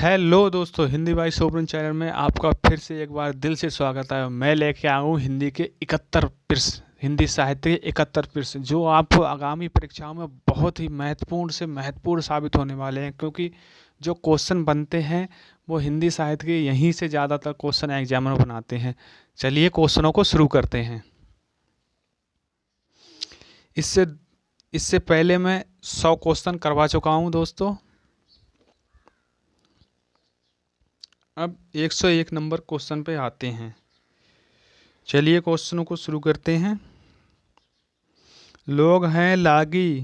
Hello दोस्तों, हिंदी भाई Sobran channel में आपका फिर से एक बार दिल से स्वागत है। मैं लेके आया हूँ हिंदी के 71 पृष्ठ, हिंदी साहित्य के 71 पृष्ठ, जो आपको आगामी परीक्षाओं में बहुत ही महत्वपूर्ण से महत्वपूर्ण साबित होने वाले हैं। क्योंकि जो क्वेश्चन बनते हैं वो हिंदी साहित्य के यहीं से ज़्यादातर क्वेश्चन एग्जामिनर बनाते हैं। चलिए क्वेश्चनों को शुरू करते हैं। इससे इससे पहले मैं 100 क्वेश्चन करवा चुका हूँ दोस्तों। अब 101 नंबर क्वेश्चन पे आते हैं। चलिए क्वेश्चनों को शुरू करते हैं। लोग हैं लागी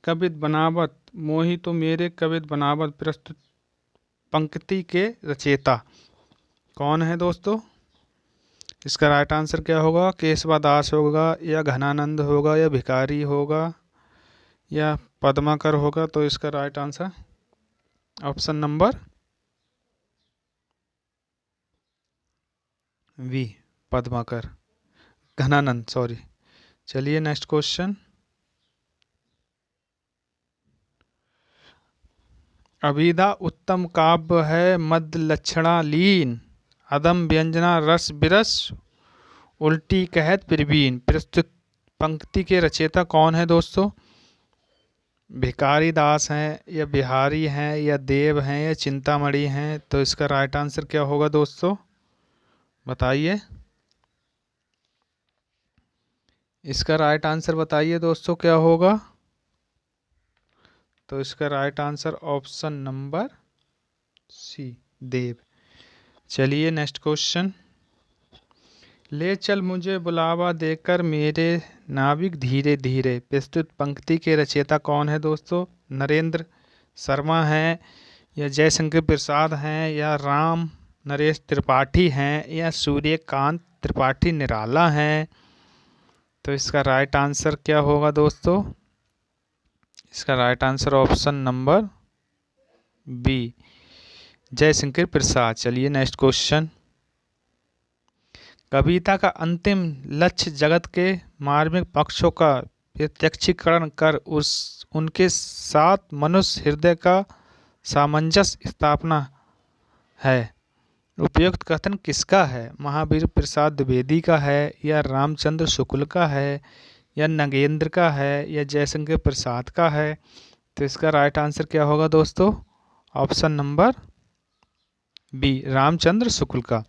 कवित बनावत, मोहि तो मेरे कवित बनावत, प्रस्तुत पंक्ति के रचयिता कौन है दोस्तों? इसका राइट आंसर क्या होगा? केशवा दास होगा, या घनानंद होगा, या भिखारी होगा, या पद्माकर होगा? तो इसका right answer option number V, Padmakar, Ghananand, sorry. चलिए नेक्स्ट क्वेश्चन। अभिधा उत्तम काव्य है, मद लक्षणा लीन, अदम व्यंजना रस बिरस, उल्टी कहत प्रवीण। प्रस्तुत पंक्ति के रचयिता कौन है दोस्तों? भिखारी दास हैं, या बिहारी हैं, या देव हैं, या चिंतामणि हैं? तो इसका राइट आंसर क्या होगा दोस्तों? बताइए, इसका राइट आंसर बताइए दोस्तों, क्या होगा? तो इसका right answer option number C, Dev. चलिए नेक्स्ट क्वेश्चन। ले चल मुझे बुलावा देकर मेरे नाविक धीरे धीरे। प्रस्तुत पंक्ति के रचयिता कौन है दोस्तों? नरेंद्र शर्मा हैं, या जयशंकर प्रसाद हैं, या राम नरेश त्रिपाठी हैं, या सूर्यकांत त्रिपाठी निराला हैं? तो इसका राइट आंसर क्या होगा दोस्तों? इसका right answer option number B, Jaishankar Prasad. चलिए नेक्स्ट क्वेश्चन। कविता का अंतिम लक्ष्य जगत के मार्मिक पक्षों का प्रत्यक्षीकरण कर उनके साथ मनुष्य हृदय का सामंजस्य स्थापना है। उपयुक्त कथन किसका है? महावीर प्रसाद द्विवेदी का है, या रामचंद्र शुक्ल का है, या नगेंद्र का है, या जयशंकर प्रसाद का है? तो इसका राइट आंसर क्या होगा दोस्तों? Option number B, Ramchandra Shukla का।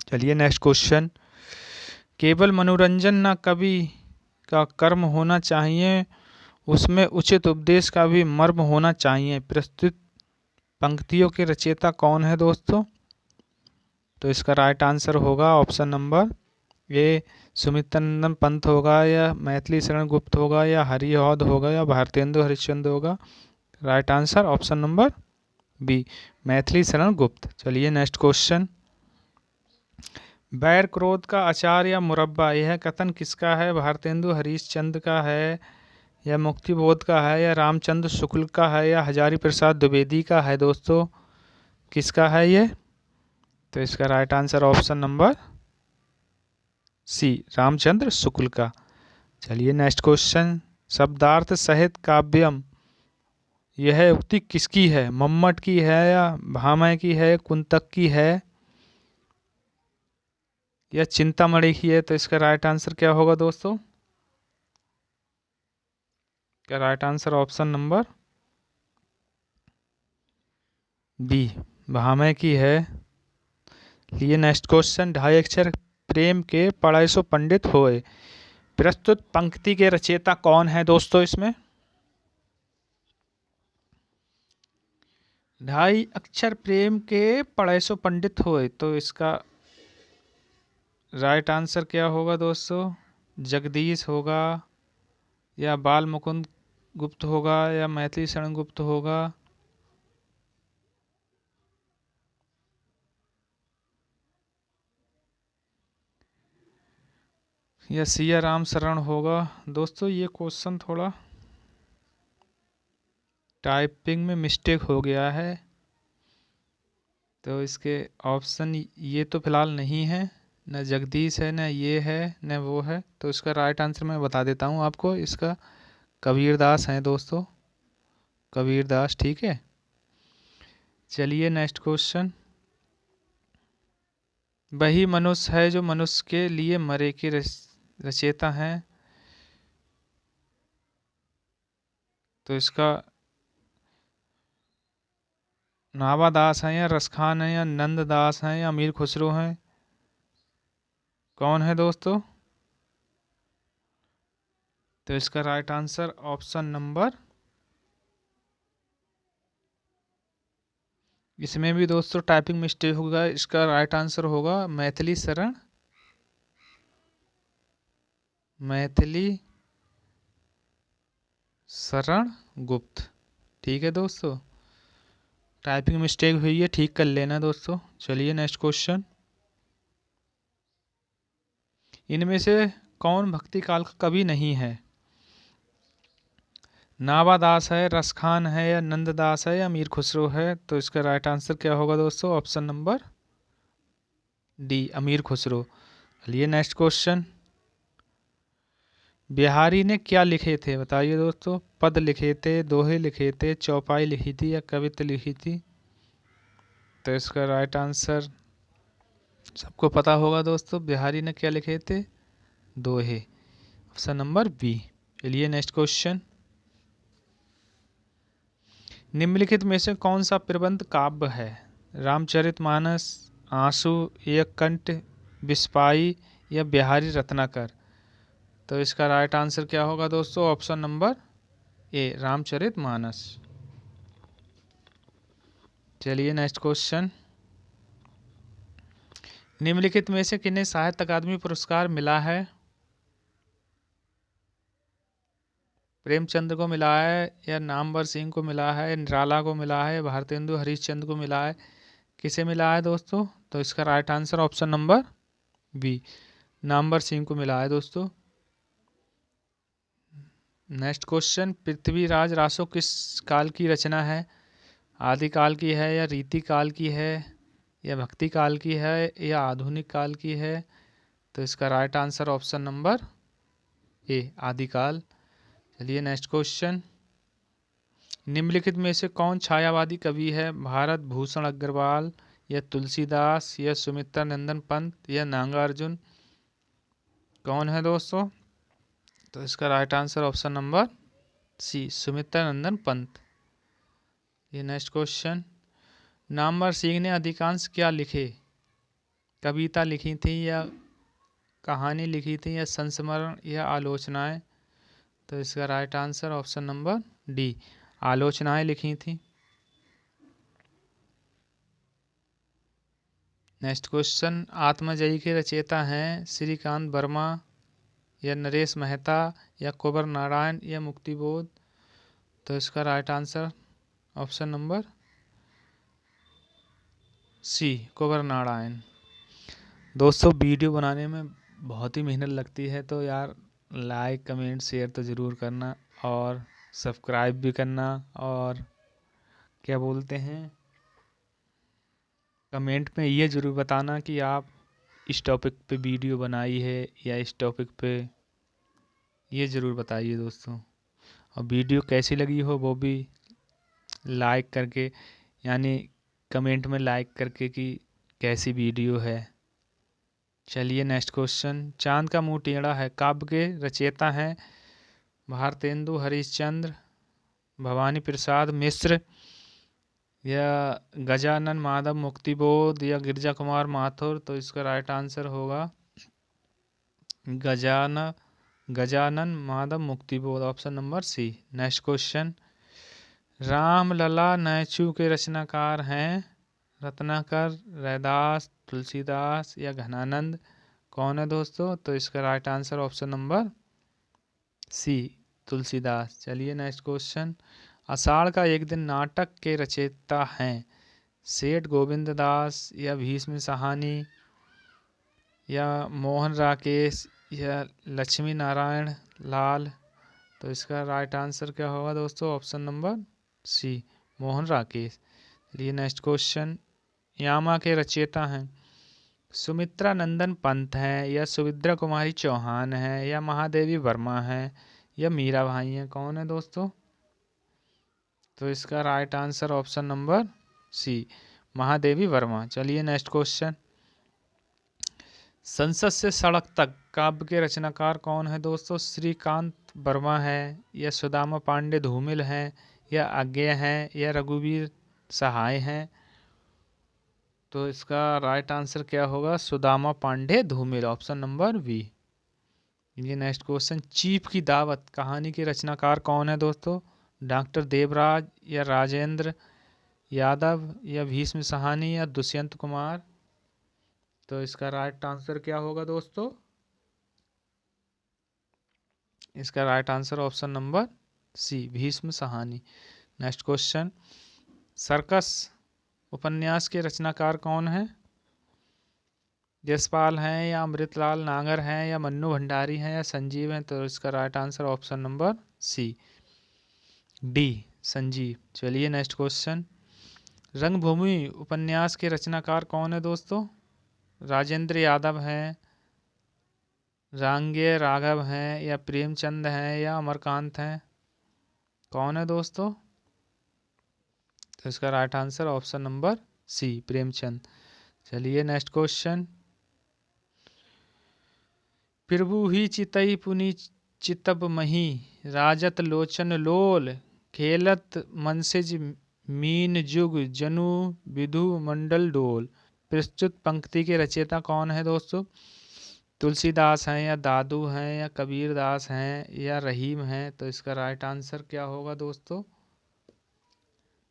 चलिए नेक्स्ट क्वेश्चन। केवल मनोरंजन न कवि का कर्म होना चाहिए, उसमें उचित उपदेश का भी मर्म होना चाहिए। प्रस्तुत पंक्तियों के रचयिता कौन है दोस्तों? तो इसका राइट आंसर होगा ऑप्शन नंबर ए, सुमित्रानंद पंत होगा, या मैथिली शरण गुप्त होगा, या हरिहौद होगा, या भारतेंदु हरिश्चंद्र होगा? Right answer option number B, Maithili Sharan Gupt. चलिए नेक्स्ट क्वेश्चन। बैर क्रोध का अचार या मुरब्बा, यह कथन किसका है? भारतेंदु हरिश्चंद्र का है, या मुक्तिबोध का है, या रामचंद्र शुक्ल का है, या हजारी प्रसाद द्विवेदी का है दोस्तों? किसका है ये? तो इसका right answer option number C, Ramchandra Shukla का। चलिए नेक्स्ट क्वेश्चन। शब्दार्थ सहित काव्यम, यह उक्ति किसकी है? मम्मट की है, या भामह की है, कुंतक की है, या चिंतामणि की है? तो इसका राइट आंसर क्या होगा दोस्तों? क्या right answer option number B, Bhamah की है। लिए नेक्स्ट क्वेश्चन। ढाई अक्षर प्रेम के पढ़ाई सो पंडित होए। प्रस्तुत पंक्ति के रचयिता कौन है दोस्तों? इसमें ढाई अक्षर प्रेम के पढ़ाई सो पंडित होए, तो इसका राइट आंसर क्या होगा दोस्तों? जगदीश होगा, या बाल मुकुंद गुप्त होगा, या मैथिली शरण गुप्त होगा? या सिया राम शरण होगा? दोस्तों ये क्वेश्चन थोड़ा टाइपिंग में मिस्टेक हो गया है, तो इसके ऑप्शन ये तो फिलहाल नहीं है, न जगदीश है, न ये है, न वो है। तो इसका राइट आंसर मैं बता देता हूँ आपको, इसका कबीरदास हैं दोस्तों, कबीरदास। ठीक है। चलिए नेक्स्ट क्वेश्चन। वही मनुष्य है जो मनुष्य के लिए मरे के रचयिता हैं। तो इसका नावादास हैं या रसखान हैं या नंददास हैं या अमीर खुसरो हैं, कौन है दोस्तों? तो इसका राइट आंसर ऑप्शन नंबर, इसमें भी दोस्तों टाइपिंग मिस्टेक होगा। इसका राइट आंसर होगा मैथिली शरण, मैथिली शरण गुप्त। ठीक है दोस्तों, टाइपिंग मिस्टेक हुई है, ठीक कर लेना दोस्तों। चलिए नेक्स्ट क्वेश्चन। इनमें से कौन भक्ति काल का कवि नहीं है? नावादास है, रसखान है या नंददास है या मीर खुसरो है? तो इसका राइट आंसर क्या होगा दोस्तों? ऑप्शन नंबर डी, अमीर खुसरो। चलिए नेक्स्ट क्वेश्चन। बिहारी ने क्या लिखे थे बताइए दोस्तों? पद लिखे थे, दोहे लिखे थे, चौपाई लिखी थी या कविता लिखी थी? तो इसका राइट आंसर सबको पता होगा दोस्तों, बिहारी ने क्या लिखे थे? दोहे, ऑप्शन नंबर बी। चलिए नेक्स्ट क्वेश्चन। निम्नलिखित में से कौन सा प्रबंध काव्य है? रामचरितमानस, आंसू या कंठ बिस्पाई या बिहारी रत्नाकर? तो इसका राइट आंसर क्या होगा दोस्तों? ऑप्शन नंबर ए, रामचरितमानस। चलिए नेक्स्ट क्वेश्चन। निम्नलिखित में से किन्हें साहित्य अकादमी पुरस्कार मिला है? प्रेमचंद को मिला है या नामवर सिंह को मिला है, निराला को मिला है, भारतेंदु हरिश्चंद्र को मिला है, किसे मिला है दोस्तों? तो इसका right answer option number B, Namvar Singh को मिला है दोस्तों। Next question. पृथ्वीराज रासो किस काल की रचना है? आदिकाल की है या रीति काल की है या भक्ति काल की है या आधुनिक काल की है? तो इसका राइट आंसर ऑप्शन नंबर ए, आदिकाल। चलिए नेक्स्ट क्वेश्चन। निम्नलिखित में से कौन छायावादी कवि है? भारत भूषण अग्रवाल या तुलसीदास या सुमित्रा नंदन पंत या नागार्जुन? कौन है दोस्तों? तो इसका right answer option number C, Sumitra Nandan Pant. ये नेक्स्ट क्वेश्चन। नामवर सिंह ने अधिकांश क्या लिखे? कविता लिखी थी या कहानी लिखी थी या संस्मरण या आलोचनाएं? तो इसका right answer option number D, आलोचनाएं लिखी थी। Next question. आत्मजयी के रचयिता हैं श्रीकांत वर्मा या नरेश मेहता या कुंवर नारायण या मुक्तिबोध? तो इसका right answer option number C, Kunwar Narayan. दोस्तों वीडियो बनाने में बहुत ही मेहनत लगती है, तो यार लाइक कमेंट शेयर तो ज़रूर करना और सब्सक्राइब भी करना, और क्या बोलते हैं, कमेंट में ये ज़रूर बताना कि आप इस टॉपिक पे वीडियो बनाई है या इस टॉपिक पे, ये ज़रूर बताइए दोस्तों। और वीडियो कैसी लगी हो वो भी लाइक करके, यानी कमेंट में लाइक करके कि कैसी वीडियो है। चलिए नेक्स्ट क्वेश्चन। चांद का मुंह टेढ़ा है काव्य के रचयिता हैं भारतेंदु हरिश्चंद्र, भवानी प्रसाद मिश्र या गजानन माधव मुक्तिबोध या गिरजा कुमार माथुर? तो इसका राइट आंसर होगा Gajanan Madhav Muktibodh, option number C. Next question. Ramlala Nahchhu के रचनाकार हैं रत्नाकर, रैदास, तुलसीदास या घनानंद? कौन है दोस्तों? तो इसका right answer option number C, Tulsidas. चलिए नेक्स्ट क्वेश्चन। आषाढ़ का एक दिन नाटक के रचयिता हैं सेठ गोविंद दास या भीष्म साहनी या मोहन राकेश या लक्ष्मी नारायण लाल? तो इसका राइट आंसर क्या होगा दोस्तों? Option number C, Mohan Rakesh. चलिए नेक्स्ट क्वेश्चन। यामा के रचयिता हैं सुमित्रा नंदन पंत हैं या सुभद्रा कुमारी चौहान हैं या महादेवी वर्मा हैं या मीरा भाई हैं? कौन है दोस्तों? तो इसका right answer option number C Mahadevi Verma. चलिए नेक्स्ट क्वेश्चन। संसद से सड़क तक काव्य के रचनाकार कौन है दोस्तों? श्रीकांत वर्मा है, या सुदामा पांडे धूमिल हैं, या अज्ञेय हैं, या रघुवीर सहाय हैं? तो इसका राइट आंसर क्या होगा? सुदामा पांडे धूमिल, ऑप्शन नंबर बी। ये नेक्स्ट क्वेश्चन। चीफ की दावत कहानी के रचनाकार कौन है दोस्तों? डॉक्टर देवराज, या राजेंद्र यादव, या भीष्म साहनी, या दुष्यंत कुमार? तो इसका राइट आंसर क्या होगा दोस्तों? इसका right answer option number C Bhisham Sahni. Next question. Circus उपन्यास के रचनाकार कौन है? यशपाल हैं, या अमृतलाल नागर हैं, या मन्नू भंडारी हैं, या संजीव हैं? तो इसका right answer option number C D Sanjeev. चलिए नेक्स्ट क्वेश्चन। रंगभूमि उपन्यास के रचनाकार कौन है दोस्तों? राजेंद्र यादव हैं, रांगेय राघव हैं, या प्रेमचंद हैं, या अमरकांत हैं? कौन है दोस्तों? तो इसका right answer option number C Premchand. चलिए नेक्स्ट क्वेश्चन। प्रभु ही चितई पुनि चितब मही, राजत लोचन लोल, खेलत मनसिज मीन जुग, जनु विधु मंडल डोल। प्रस्तुत पंक्ति के रचयिता कौन है दोस्तों? तुलसीदास हैं, या दादू हैं, या कबीर दास हैं, या रहीम हैं? तो इसका राइट आंसर क्या होगा दोस्तों?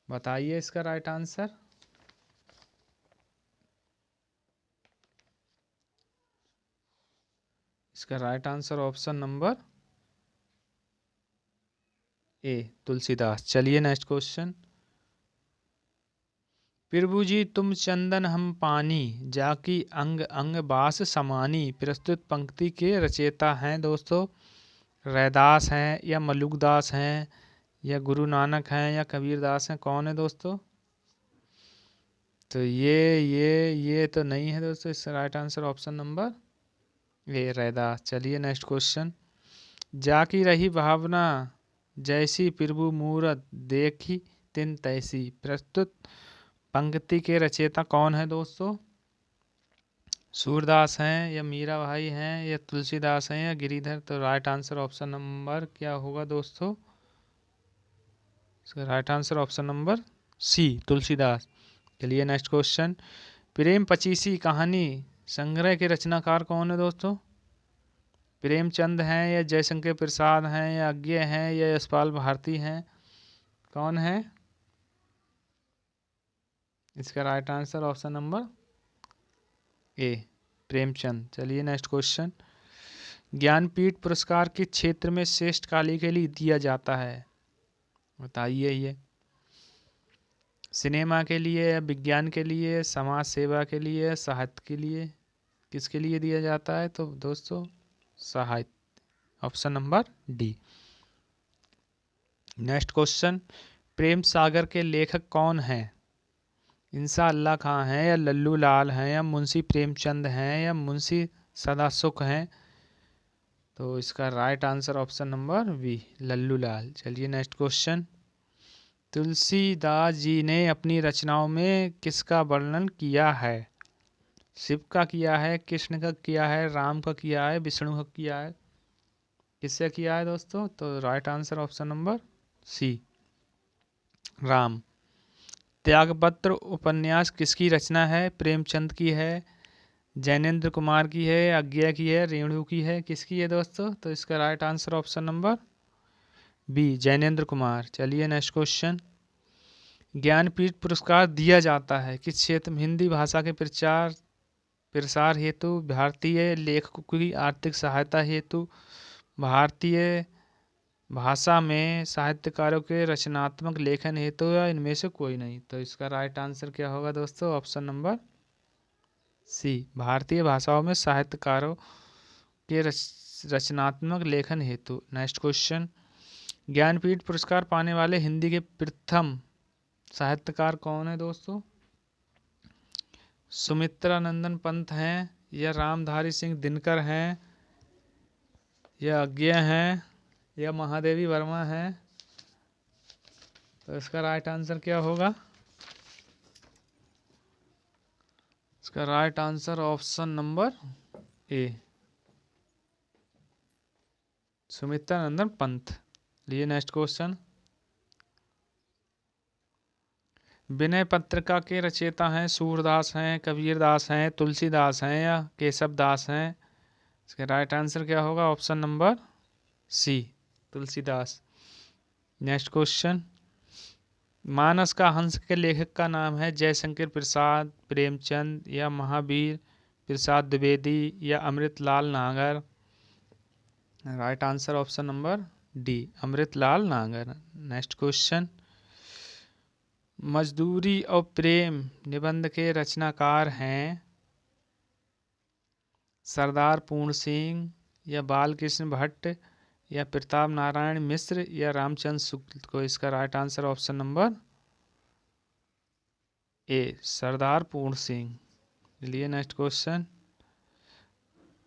बताइए इसका राइट आंसर। इसका राइट आंसर ऑप्शन नंबर ए तुलसीदास। चलिए नेक्स्ट क्वेश्चन। प्रभु जी तुम चंदन हम पानी, जाकी अंग अंग बास समानी। प्रस्तुत पंक्ति के रचयिता हैं दोस्तों? रैदास हैं, या मलुकदास हैं, या गुरु नानक हैं, या कबीर दास हैं? कौन है दोस्तों? तो ये तो नहीं है दोस्तों। इसका राइट आंसर ऑप्शन नंबर ए रैदास। चलिए नेक्स्ट क्वेश्चन। जाकी रही भावना, जैसी प्रभु मूरत, देखी तिन तैसी। प्रस्तुत पंक्ति के रचयिता कौन है दोस्तों? सूरदास हैं, या मीरा भाई हैं, या तुलसीदास हैं, या गिरिधर? तो राइट आंसर ऑप्शन नंबर क्या होगा दोस्तों? इसका right answer option number C Tulsidas. चलिए नेक्स्ट क्वेश्चन। प्रेम पचीसी कहानी संग्रह के रचनाकार कौन है दोस्तों? प्रेमचंद हैं, या जयशंकर प्रसाद हैं, या अज्ञेय हैं, या यशपाल भारती हैं? कौन है? इसका राइट आंसर ऑप्शन नंबर ए प्रेमचंद। चलिए नेक्स्ट क्वेश्चन। ज्ञानपीठ पुरस्कार किस क्षेत्र में श्रेष्ठ काली के लिए दिया जाता है? बताइए ये। सिनेमा के लिए, या विज्ञान के लिए, समाज सेवा के लिए, साहित्य के लिए? किसके लिए दिया जाता है तो दोस्तों? साहित्य, option number D. Next question. Prem Sagar के लेखक कौन हैं? इंसा अल्लाह खां हैं, या लल्लू लाल हैं, या मुंशी प्रेमचंद हैं, या मुंशी सदासुख हैं? तो इसका right answer option number B Lallu Lal. चलिए नेक्स्ट क्वेश्चन। तुलसीदास जी ने अपनी रचनाओं में किसका वर्णन किया है? शिव का किया है, कृष्ण का किया है, राम का किया है, विष्णु का किया है? किससे किया है दोस्तों? तो right answer option number C Ram. Tyagpatra उपन्यास किसकी रचना है? प्रेमचंद की है, जैनेन्द्र कुमार की है, अज्ञेय की है, रेणु की है? किसकी है दोस्तों? तो इसका right answer option number B Jainendra Kumar. चलिए नेक्स्ट क्वेश्चन। ज्ञानपीठ पुरस्कार दिया जाता है किस क्षेत्र में? हिंदी भाषा के प्रसार हेतु, भारतीय लेखकों की आर्थिक सहायता हेतु, भारतीय भाषा में साहित्यकारों के रचनात्मक लेखन हेतु, या इनमें से कोई नहीं? तो इसका राइट आंसर क्या होगा दोस्तों? ऑप्शन नंबर सी भारतीय भाषाओं में साहित्यकारों के रचनात्मक लेखन हेतु। Next question. ज्ञानपीठ पुरस्कार पाने वाले हिंदी के प्रथम साहित्यकार कौन है दोस्तों? सुमित्रा नंदन पंत हैं, या रामधारी सिंह दिनकर हैं, या अज्ञेय हैं, या महादेवी वर्मा हैं? तो इसका राइट आंसर क्या होगा? इसका right answer option number A, Sumitra Nandan Pant. लिए नेक्स्ट क्वेश्चन। विनय पत्रिका के रचयिता हैं सूरदास हैं, कबीरदास हैं, तुलसीदास हैं या केशव दास हैं? इसका राइट आंसर क्या होगा? Option number C, Tulsidas. Next question. Manas का हंस के लेखक का नाम है जयशंकर प्रसाद, प्रेमचंद या महावीर प्रसाद द्विवेदी या Amritlal Nagar? Right answer option number D, Amritlal Nagar. Next question. मजदूरी और प्रेम निबंध के रचनाकार हैं सरदार पूर्ण सिंह या बालकृष्ण भट्ट या प्रताप नारायण मिश्र या रामचंद्र शुक्ल को? इसका right answer option number A, Sardar Puran Singh. लिए नेक्स्ट क्वेश्चन।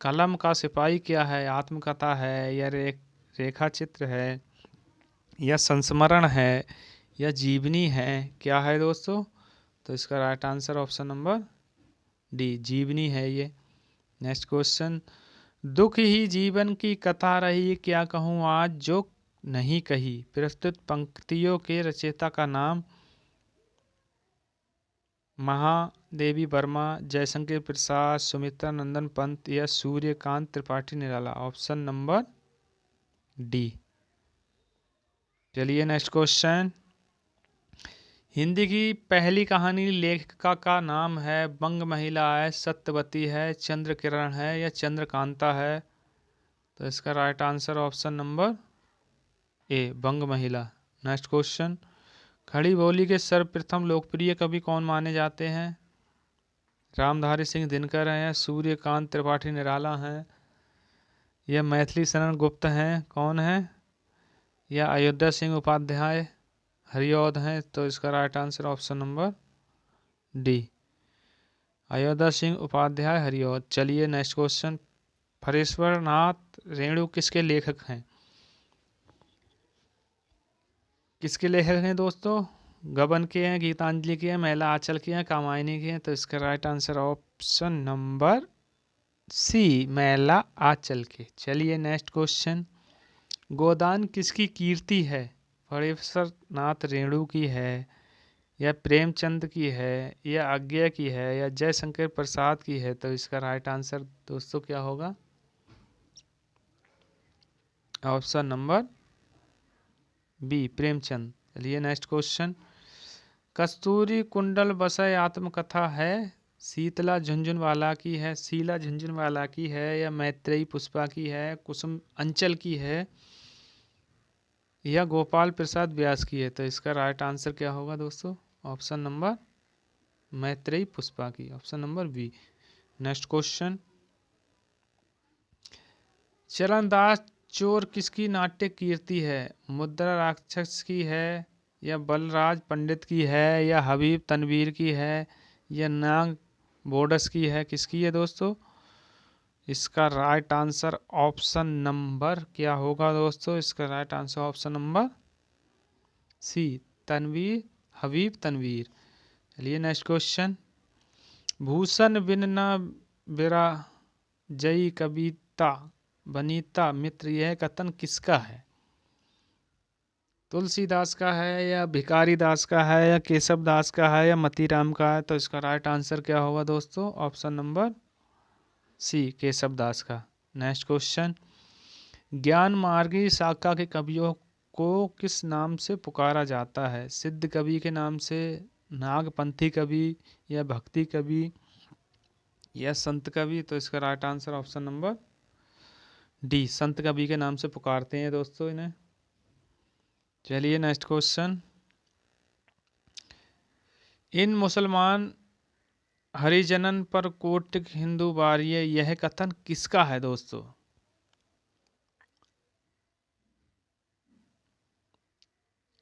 कलम का सिपाही क्या है? आत्मकथा है या रेखा चित्र है या संस्मरण है या जीवनी है? क्या है दोस्तों? तो इसका right answer option number D, जीवनी है ये। Next question. दुख ही जीवन की कथा रही, क्या कहूँ आज जो नहीं कही? प्रस्तुत पंक्तियों के रचयिता का नाम महादेवी वर्मा, जयशंकर प्रसाद, सुमित्रा नंदन पंत या Suryakant Tripathi Nirala? Option number D. चलिए नेक्स्ट क्वेश्चन। हिंदी की पहली कहानी लेखिका का नाम है बंग महिला है, सत्यवती है, चंद्र किरण है या चंद्रकांता है? तो इसका राइट आंसर ऑप्शन नंबर ए, बंग महिला। Next question. खड़ी बोली के सर्वप्रथम लोकप्रिय कवि कौन माने जाते हैं? रामधारी सिंह दिनकर हैं, सूर्यकांत त्रिपाठी निराला हैं या मैथिली शरण गुप्त हैं? कौन है? या अयोध्या सिंह उपाध्याय हरिऔध हैं? तो इसका right answer option number D, Ayodhya Singh Upadhyay Hariaudh. चलिए नेक्स्ट क्वेश्चन। फरेश्वर नाथ रेणु किसके लेखक हैं? किसके लेखक हैं दोस्तों? गबन के हैं, गीतांजलि के हैं, महिला आंचल के हैं, कामायनी के हैं? तो इसका right answer option number C, Maila Anchal के। चलिए नेक्स्ट क्वेश्चन। गोदान किसकी कीर्ति है? फरेश्वर नाथ रेणु की है या प्रेमचंद की है या अज्ञे की है या जयशंकर प्रसाद की है? तो इसका राइट आंसर दोस्तों क्या होगा? Option number B, Premchand. चलिए नेक्स्ट क्वेश्चन। कस्तूरी कुंडल बसय आत्मकथा है शीतला झुंझुनवाला की है, शीला झुंझुनवाला की है या मैत्रेयी पुष्पा की है, कुसुम अंचल की है या गोपाल प्रसाद व्यास की है? तो इसका राइट आंसर क्या होगा दोस्तों? ऑप्शन नंबर मैत्रेयी पुष्पा की, option number B. Next question. Charandas Chor किसकी नाट्य कीर्ति है? मुद्रा राक्षस की है या बलराज पंडित की है या हबीब तनवीर की है या नाग बोडस की है? किसकी है दोस्तों? इसका राइट आंसर ऑप्शन नंबर क्या होगा दोस्तों? इसका right answer option number C, Tanvir, Habib Tanvir. चलिए नेक्स्ट क्वेश्चन। भूषण बिन न बिरा जई कविता बनीता मित्र, यह कथन किसका है? तुलसीदास का है या भिखारी दास का है या केशव दास का है या मतीराम का है? तो इसका राइट आंसर क्या होगा दोस्तों? ऑप्शन नंबर सी, केशव दास का। Next question. ज्ञान मार्गी शाखा के कवियों को किस नाम से पुकारा जाता है? सिद्ध कवि के नाम से, नागपंथी कवि या भक्ति कवि या संत कवि? तो इसका right answer option number D, संत कवि के नाम से पुकारते हैं दोस्तों इन्हें। चलिए नेक्स्ट क्वेश्चन। इन मुसलमान हरिजनन पर कोटिक हिंदू वारिये, यह कथन किसका है दोस्तों?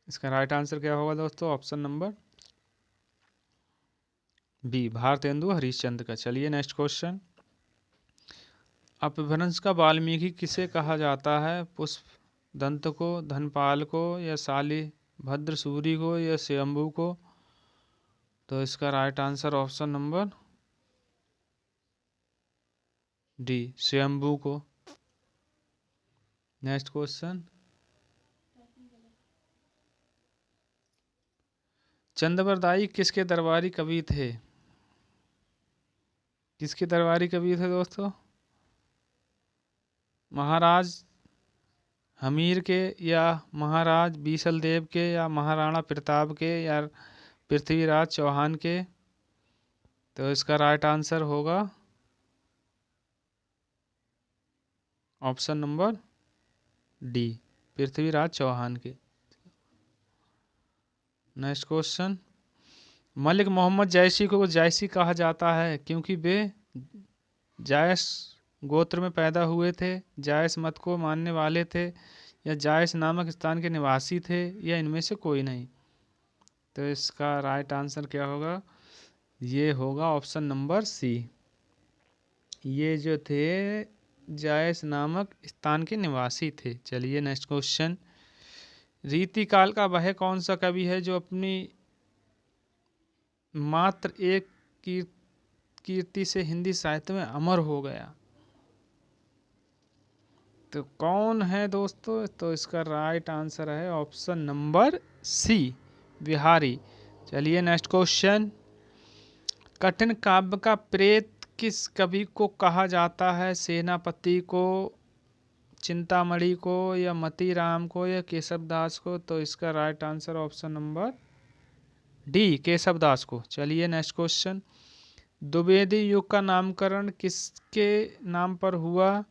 इसका राइट आंसर क्या होगा दोस्तों? Option number B, Bharatendu Harishchandra का। चलिए नेक्स्ट क्वेश्चन। अपभ्रंश का वाल्मीकि किसे कहा जाता है? पुष्प दंत को, धनपाल को या शाली भद्र सूरी को या स्वयंभू को? तो इसका right answer option number D स्वयंभू को। नेक्स्ट क्वेश्चन, चंद्रवरदाई किसके दरबारी कवि थे? किसके दरबारी कवि थे दोस्तों? महाराज हमीर के, या महाराज बीसल देव के, या महाराणा प्रताप के, या पृथ्वीराज चौहान के? तो इसका राइट आंसर होगा option number D, Prithviraj Chauhan के। नेक्स्ट क्वेश्चन, मलिक मोहम्मद जैसी को जैसी कहा जाता है क्योंकि वे जायस गोत्र में पैदा हुए थे, जायस मत को मानने वाले थे, या जायस नामक स्थान के निवासी थे, या इनमें से कोई नहीं? तो इसका राइट आंसर क्या होगा? ये होगा ऑप्शन नंबर सी, ये जो थे जायस नामक स्थान के निवासी थे। चलिए नेक्स्ट क्वेश्चन, रीतिकाल का वह कौन सा कवि है जो अपनी मात्र एक कीर्ति से हिंदी साहित्य में अमर हो गया? तो कौन है दोस्तों? तो इसका राइट आंसर है ऑप्शन नंबर सी, बिहारी। चलिए नेक्स्ट क्वेश्चन, कठिन काव्य का प्रेत किस कवि को कहा जाता है? सेनापति को, चिंतामणि को, या मतीराम को, या केशवदास को? तो इसका right answer option number D, Keshavdas को। चलिए नेक्स्ट क्वेश्चन, द्विवेदी युग का नामकरण किसके नाम पर हुआ?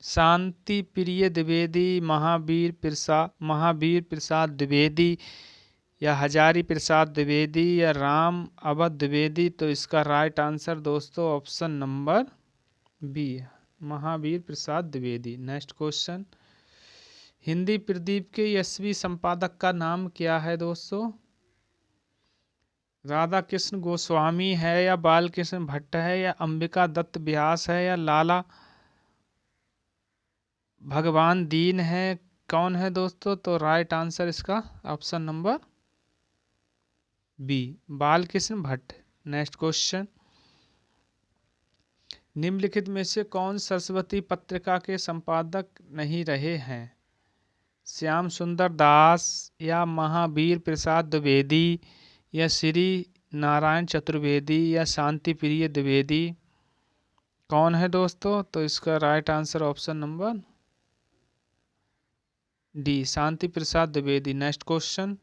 शांति प्रिय द्विवेदी, महावीर प्रसाद द्विवेदी, या हजारी प्रसाद द्विवेदी, या राम अवध द्विवेदी? तो इसका राइट आंसर दोस्तों option number B, Mahavir Prasad Dwivedi. Next question, Hindi Pradeep के यशस्वी संपादक का नाम क्या है दोस्तों? राधा कृष्ण गोस्वामी है, या बालकृष्ण भट्ट है, या अंबिका दत्त व्यास है, या लाला भगवान दीन है? कौन है दोस्तों? तो राइट आंसर इसका option number B, Balkrishna Bhatt. Next question, निम्नलिखित में से कौन सरस्वती पत्रिका के संपादक नहीं रहे हैं? श्याम सुंदर दास, या महावीर प्रसाद द्विवेदी, या श्री नारायण चतुर्वेदी, या शांति प्रिय द्विवेदी? कौन है दोस्तों? तो इसका right answer option number D, Shanti Prasad Dwivedi. Next question,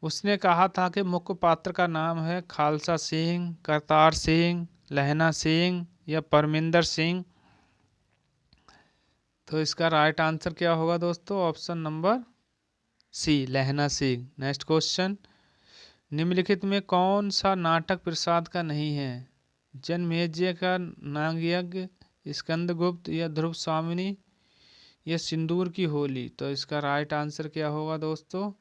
उसने कहा था कि मुख्य पात्र का नाम है खालसा सिंह, करतार सिंह, लहना सिंह, या परमिंदर सिंह? तो इसका राइट आंसर क्या होगा दोस्तों? ऑप्शन नंबर सी, लहना सिंह। नेक्स्ट क्वेश्चन, निम्नलिखित में कौन सा नाटक प्रसाद का नहीं है? जनमेजय का नागयज्ञ, स्कंदगुप्त, या ध्रुव स्वामिनी, या सिंदूर की होली? तो इसका राइट आंसर क्या होगा दोस्तों?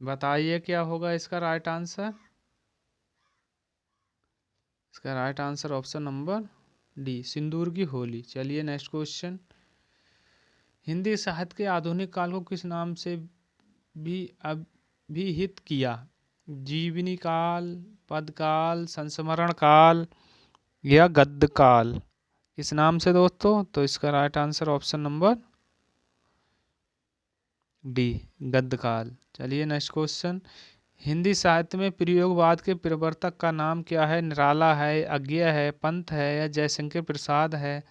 बताइए क्या होगा इसका राइट आंसर? इसका right answer option number D, सिंदूर की होली। चलिए नेक्स्ट क्वेश्चन, हिंदी साहित्य के आधुनिक काल को किस नाम से भी अभिहित किया? जीवनी काल, पद काल, संस्मरण काल, या गद्य काल? किस नाम से दोस्तों? तो इसका right answer option number D, गद्य काल। चलिए नेक्स्ट क्वेश्चन, हिंदी साहित्य में प्रयोगवाद के प्रवर्तक का नाम क्या है? निराला है, अज्ञेय है, पंत है, या जयशंकर प्रसाद है?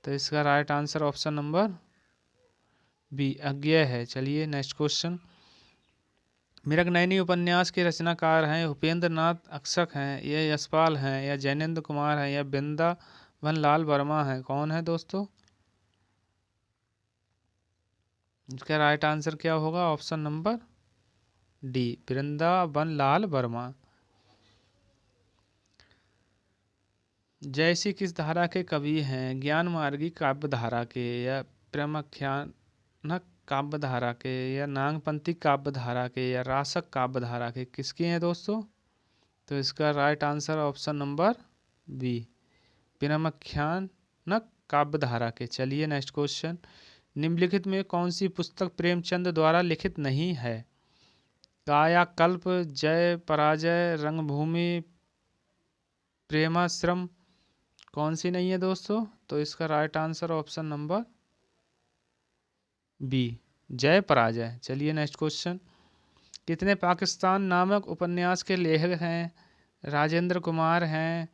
तो इसका right answer option number B, Agyeya है। चलिए नेक्स्ट क्वेश्चन, मृगनयनी उपन्यास के रचनाकार हैं उपेंद्र नाथ अक्सर हैं, या यशपाल हैं, या जैनेन्द्र कुमार हैं, या वृंदावन लाल वर्मा हैं? कौन है दोस्तों? इसका राइट आंसर क्या होगा? Option number D, Vrindavan Lal Verma. जैसी किस धारा के कवि हैं? ज्ञान मार्गी काव्य धारा के, या प्रेमाख्यानक काव्य धारा के, या नागपंथी काव्य धारा के, या रासक काव्य धारा के? किसके हैं दोस्तों? तो इसका right answer option number B, प्रेमाख्यानक काव्य धारा के। चलिए नेक्स्ट क्वेश्चन, निम्नलिखित में कौन सी पुस्तक प्रेमचंद द्वारा लिखित नहीं है? कायाकल्प, जय पराजय, रंगभूमि, प्रेमाश्रम? कौन सी नहीं है दोस्तों? तो इसका right answer option number B, Jay Parajay. चलिए नेक्स्ट क्वेश्चन। कितने पाकिस्तान नामक उपन्यास के लेखक हैं? राजेंद्र कुमार हैं,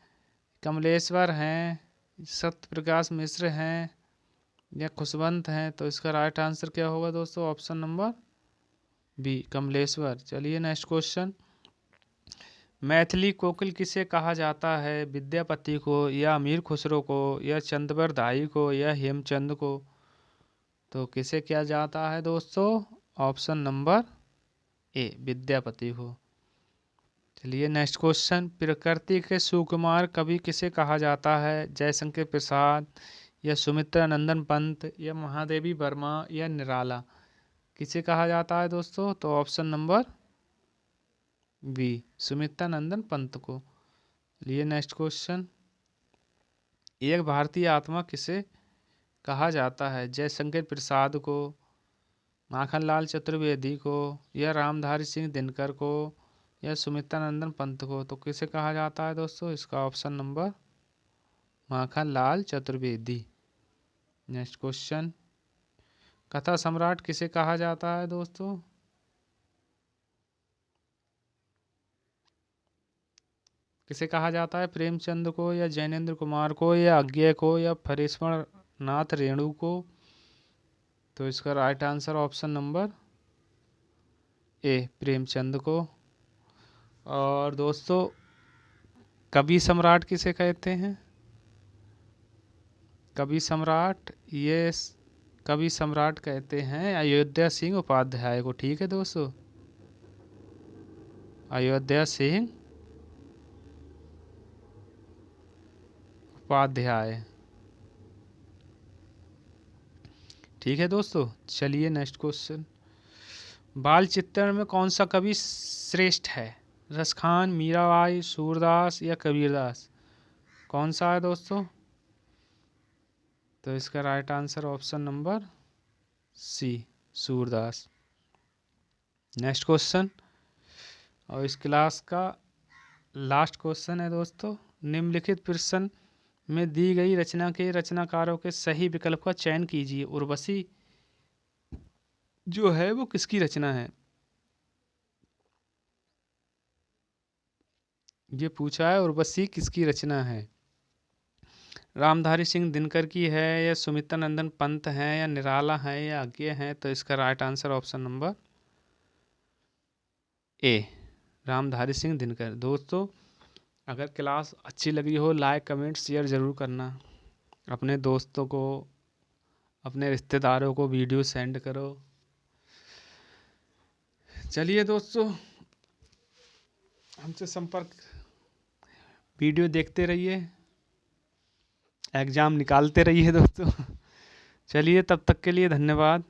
कमलेश्वर हैं, सत्यप्रकाश मिश्र हैं या खुशवंत हैं? तो इसका राइट आंसर क्या होगा दोस्तों? Option number B, Kamleshwar. चलिए नेक्स्ट क्वेश्चन। मैथिली कोकिल किसे कहा जाता है? विद्यापति को या अमीर खुसरो को या चंद्रबरदाई को या हेमचंद को? तो किसे किया जाता है दोस्तों? ऑप्शन नंबर ए, विद्यापति को। चलिए नेक्स्ट क्वेश्चन। प्रकृति के सुकुमार कवि किसे कहा जाता है? जयशंकर प्रसाद या सुमित्रा नंदन पंत या महादेवी वर्मा या निराला? किसे कहा जाता है दोस्तों? तो option number B, Sumitra Nandan Pant को। लिए नेक्स्ट क्वेश्चन। एक भारतीय आत्मा किसे कहा जाता है? जयशंकर प्रसाद को, माखनलाल चतुर्वेदी को या रामधारी सिंह दिनकर को या सुमित्रा नंदन पंत को? तो किसे कहा जाता है दोस्तों? इसका option number Makhanlal Chaturvedi. Next question. कथा सम्राट किसे कहा जाता है दोस्तों? किसे कहा जाता है? प्रेमचंद को या जैनेन्द्र कुमार को या अज्ञे को या फरेश्वर नाथ रेणु को? तो इसका राइट आंसर ऑप्शन नंबर ए, प्रेमचंद को। और दोस्तों, कवि सम्राट किसे कहते हैं? कवि सम्राट, कवि सम्राट कहते हैं अयोध्या सिंह उपाध्याय को। ठीक है दोस्तों, अयोध्या सिंह उपाध्याय। ठीक है दोस्तों। चलिए नेक्स्ट क्वेश्चन। बाल चित्रण में कौन सा कवि श्रेष्ठ है? रसखान, मीराबाई, सूरदास या कबीरदास? कौन सा है दोस्तों? तो इसका right answer option number C, Surdas. Next question और इस क्लास का लास्ट क्वेश्चन है दोस्तों। निम्नलिखित प्रश्न में दी गई रचना के रचनाकारों के सही विकल्प का चयन कीजिए। उर्वशी जो है वो किसकी रचना है? ये पूछा है, उर्वशी किसकी रचना है? रामधारी सिंह दिनकर की है या सुमित्रा नंदन पंत है या निराला है या अज्ञे है? तो इसका राइट आंसर ऑप्शन नंबर ए, रामधारी सिंह दिनकर। दोस्तों, अगर क्लास अच्छी लगी हो लाइक कमेंट शेयर ज़रूर करना। अपने दोस्तों को, अपने रिश्तेदारों को वीडियो सेंड करो। चलिए दोस्तों, हमसे संपर्क, वीडियो देखते रहिए, एग्ज़ाम निकालते रहिए दोस्तों। चलिए, तब तक के लिए धन्यवाद।